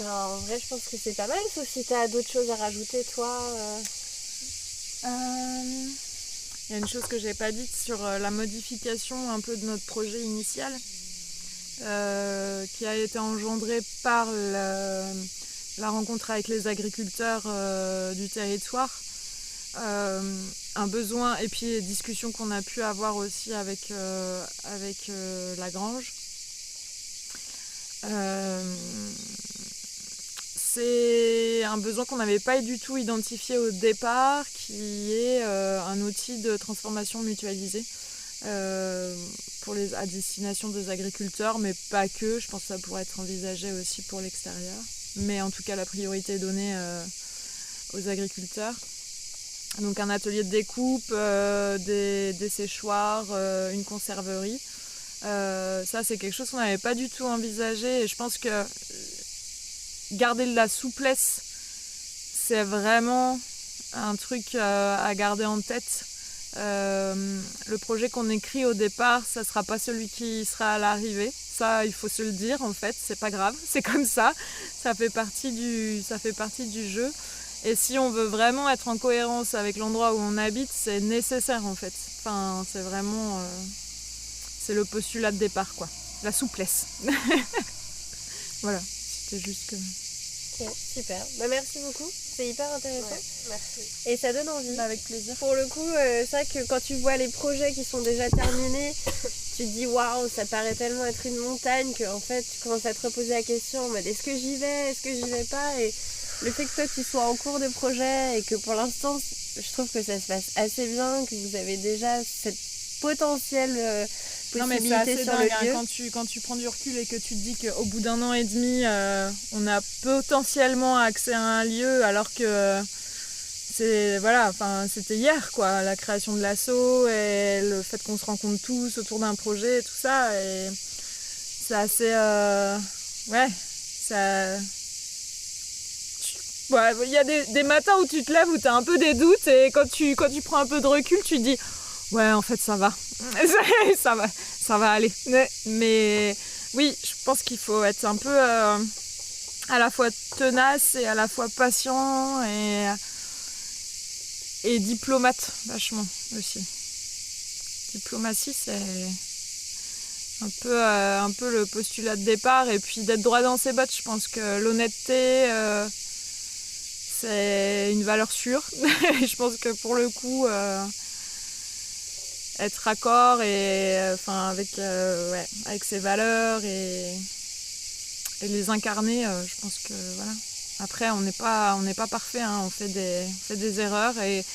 En vrai, je pense que c'est pas mal, sauf si t'as d'autres choses à rajouter, toi. Il y a une chose que j'ai pas dite sur la modification un peu de notre projet initial, qui a été engendrée par la rencontre avec les agriculteurs du territoire, un besoin et puis les discussions qu'on a pu avoir aussi avec la grange. C'est un besoin qu'on n'avait pas du tout identifié au départ, qui est un outil de transformation mutualisée à destination des agriculteurs, mais pas que. Je pense que ça pourrait être envisagé aussi pour l'extérieur. Mais en tout cas, la priorité est donnée aux agriculteurs. Donc un atelier de découpe, des séchoirs, une conserverie. Ça, c'est quelque chose qu'on n'avait pas du tout envisagé. Et je pense que garder de la souplesse, c'est vraiment un truc à garder en tête. Le projet qu'on écrit au départ, ça sera pas celui qui sera à l'arrivée. Ça, il faut se le dire, en fait, c'est pas grave, c'est comme ça. Ça fait partie du jeu. Et si on veut vraiment être en cohérence avec l'endroit où on habite, c'est nécessaire, en fait. Enfin, c'est vraiment... c'est le postulat de départ, quoi. La souplesse. Voilà, c'était juste que... Ok, super. Merci beaucoup. C'est hyper intéressant. Ouais, merci. Et ça donne envie. Avec plaisir. Pour le coup, c'est vrai que quand tu vois les projets qui sont déjà terminés, tu te dis waouh, ça paraît tellement être une montagne qu'en fait tu commences à te reposer la question en mode est-ce que j'y vais, est-ce que j'y vais pas. Et le fait que toi tu sois en cours de projet et que pour l'instant je trouve que ça se passe assez bien, que vous avez déjà cette potentielle possibilité sur le lieu. Quand tu prends du recul et que tu te dis qu'au bout d'un an et demi, on a potentiellement accès à un lieu, alors que c'était hier, quoi, la création de l'asso et le fait qu'on se rencontre tous autour d'un projet et tout ça. Et c'est assez... il y a des matins où tu te lèves où tu as un peu des doutes et quand tu prends un peu de recul, tu te dis ouais, en fait, ça va. ça va aller. Mais oui, je pense qu'il faut être un peu à la fois tenace et à la fois patient et diplomate, vachement aussi. Diplomatie, c'est un peu le postulat de départ. Et puis d'être droit dans ses bottes, je pense que l'honnêteté... c'est une valeur sûre. Je pense que pour le coup, être raccord et avec ses valeurs et les incarner, je pense que voilà. Après, on n'est pas parfait, hein. On fait des erreurs et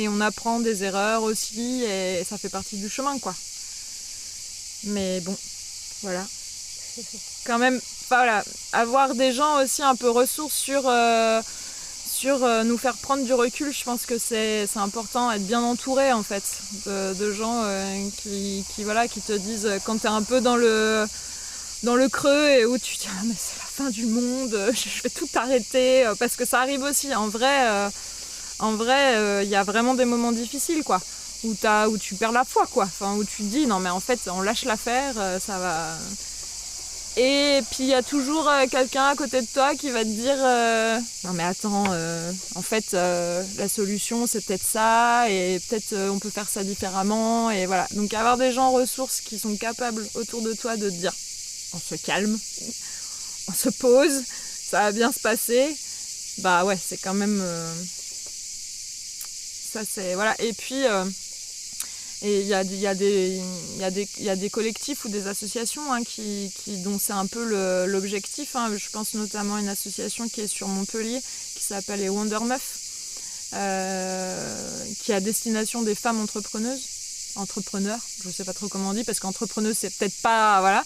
on apprend des erreurs aussi et ça fait partie du chemin, quoi. Mais bon, voilà. Quand même, voilà, avoir des gens aussi un peu ressources sur nous faire prendre du recul, je pense que c'est important, être bien entouré en fait de gens qui te disent quand t'es un peu dans le creux et où tu te dis ah, mais c'est la fin du monde, je vais tout arrêter, parce que ça arrive aussi. En vrai, y a vraiment des moments difficiles, quoi, où tu perds la foi, quoi. Enfin, où tu te dis non mais en fait on lâche l'affaire, ça va. Et puis il y a toujours quelqu'un à côté de toi qui va te dire non mais attends, en fait la solution c'est peut-être ça et peut-être on peut faire ça différemment, et voilà. Donc avoir des gens ressources qui sont capables autour de toi de te dire on se calme, on se pose, ça va bien se passer, bah ouais, c'est quand même ça, c'est voilà. Et puis et il y a des collectifs ou des associations, hein, dont c'est un peu l'objectif, hein. Je pense notamment à une association qui est sur Montpellier qui s'appelle les Wonder Meufs, qui est à destination des femmes entrepreneurs, je ne sais pas trop comment on dit parce qu'entrepreneuse c'est peut-être pas, voilà,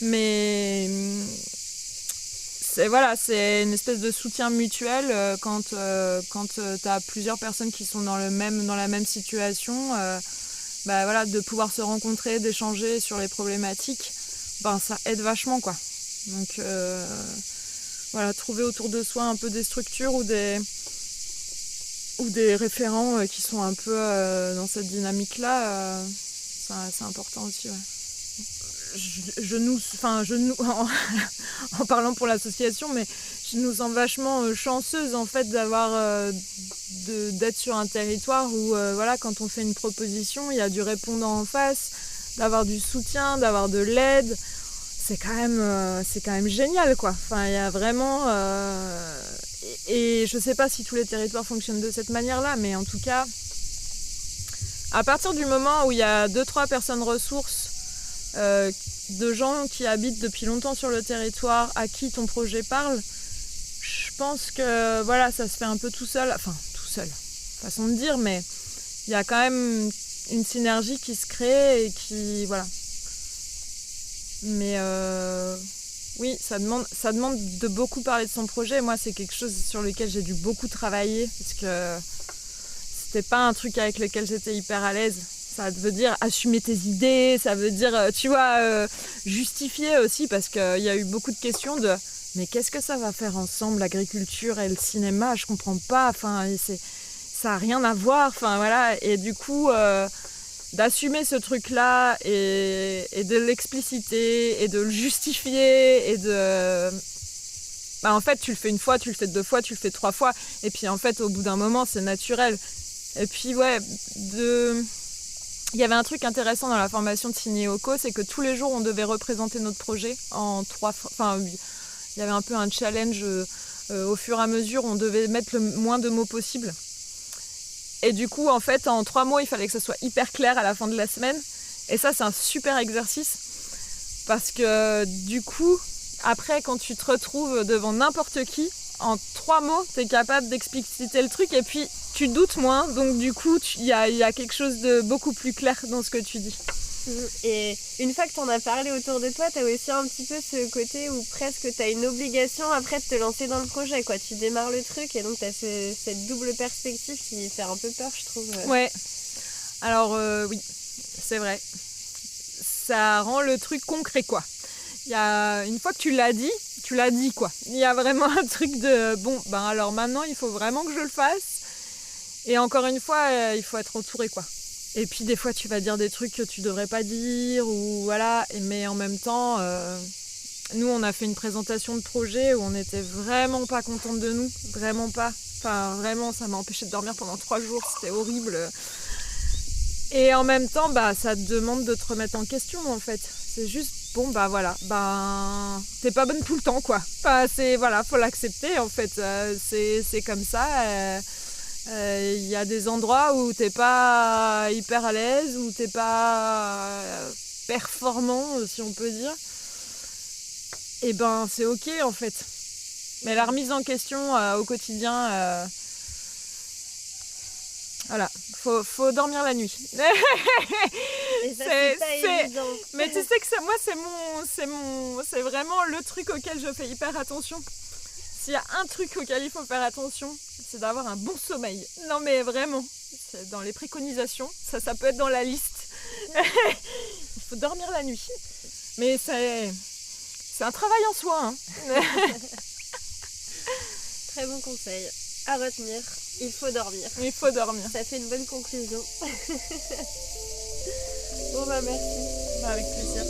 mais c'est une espèce de soutien mutuel quand tu as plusieurs personnes qui sont dans la même situation. de pouvoir se rencontrer, d'échanger sur les problématiques, ça aide vachement, quoi. Donc trouver autour de soi un peu des structures ou des référents qui sont un peu dans cette dynamique-là, c'est important aussi, ouais. En parlant pour l'association, mais je nous sens vachement chanceuse en fait d'être sur un territoire où quand on fait une proposition, il y a du répondant en face, d'avoir du soutien, d'avoir de l'aide. C'est quand même génial, quoi. Il y a vraiment et je sais pas si tous les territoires fonctionnent de cette manière-là, mais en tout cas, à partir du moment où il y a 2-3 personnes ressources, de gens qui habitent depuis longtemps sur le territoire, à qui ton projet parle, je pense que ça se fait un peu tout seul, façon de dire, mais il y a quand même une synergie qui se crée et qui mais oui, ça demande de beaucoup parler de son projet. Moi, c'est quelque chose sur lequel j'ai dû beaucoup travailler parce que c'était pas un truc avec lequel j'étais hyper à l'aise. Ça veut dire assumer tes idées, ça veut dire, justifier aussi, parce qu'il y a eu beaucoup de questions de « mais qu'est-ce que ça va faire ensemble, l'agriculture et le cinéma ? Je comprends pas, ça n'a rien à voir. » Et du coup, d'assumer ce truc-là et de l'expliciter et de le justifier et de... en fait, tu le fais une fois, tu le fais 2 fois, tu le fais 3 fois. Et puis, en fait, au bout d'un moment, c'est naturel. Et puis, il y avait un truc intéressant dans la formation de Signé-Oco, c'est que tous les jours, on devait représenter notre projet en 3 fois. Il y avait un peu un challenge au fur et à mesure, on devait mettre le moins de mots possible. Et du coup, en fait, en 3 mots, il fallait que ça soit hyper clair à la fin de la semaine. Et ça, c'est un super exercice. Parce que du coup, après, quand tu te retrouves devant n'importe qui, en 3 mots, tu es capable d'expliciter le truc et puis tu doutes moins. Donc du coup, il y a quelque chose de beaucoup plus clair dans ce que tu dis. Et une fois que tu en as parlé autour de toi, tu as aussi un petit peu ce côté où presque tu as une obligation après de te lancer dans le projet, quoi. Tu démarres le truc et donc tu as cette double perspective qui fait un peu peur, je trouve. Ouais. Alors oui, c'est vrai. Ça rend le truc concret, quoi. Une fois que tu l'as dit, quoi. Il y a vraiment un truc de alors maintenant il faut vraiment que je le fasse. Et encore une fois, il faut être entouré, quoi. Et puis des fois tu vas dire des trucs que tu devrais pas dire mais en même temps, nous on a fait une présentation de projet où on n'était vraiment pas contente de nous, vraiment pas. Vraiment, ça m'a empêché de dormir pendant 3 jours, c'était horrible. Et en même temps, ça te demande de te remettre en question, en fait. C'est juste t'es pas bonne tout le temps, quoi. Faut l'accepter, en fait. C'est comme ça. Y a des endroits où t'es pas hyper à l'aise, où t'es pas performant, si on peut dire. Et c'est ok, en fait. Mais la remise en question au quotidien, faut dormir la nuit. Et ça, c'est pas évident. Mais tu sais que moi, c'est vraiment le truc auquel je fais hyper attention. S'il y a un truc auquel il faut faire attention, c'est d'avoir un bon sommeil. Non mais vraiment, c'est dans les préconisations, ça peut être dans la liste. Il faut dormir la nuit. Mais c'est un travail en soi. Hein. Très bon conseil. À retenir, il faut dormir. Il faut dormir. Ça fait une bonne conclusion. Merci. Avec plaisir.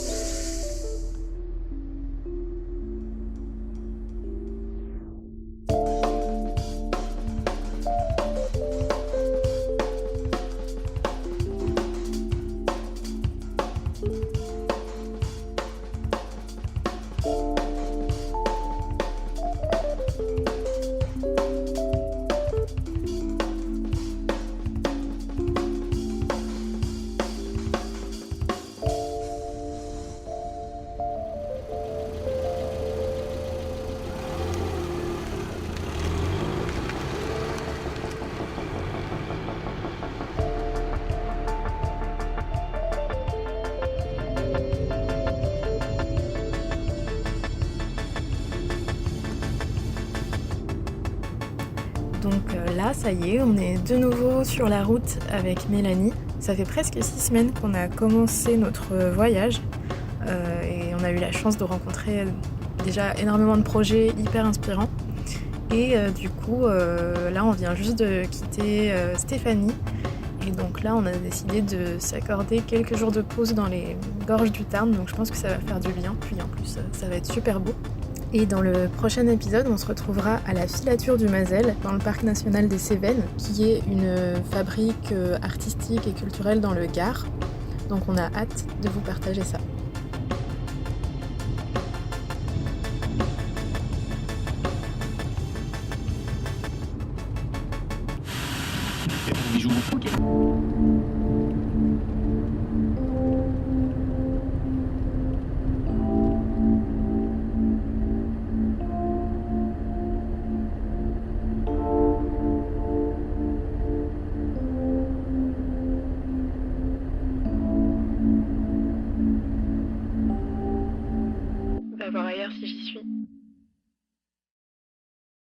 Donc là, ça y est, on est de nouveau sur la route avec Mélanie. Ça fait presque 6 semaines qu'on a commencé notre voyage et on a eu la chance de rencontrer déjà énormément de projets hyper inspirants. Et du coup, là on vient juste de quitter Stéphanie. Et donc là on a décidé de s'accorder quelques jours de pause dans les gorges du Tarn. Donc je pense que ça va faire du bien. Puis en plus ça va être super beau. Et dans le prochain épisode, on se retrouvera à la filature du Mazel, dans le parc national des Cévennes, qui est une fabrique artistique et culturelle dans le Gard. Donc on a hâte de vous partager ça. Bisous.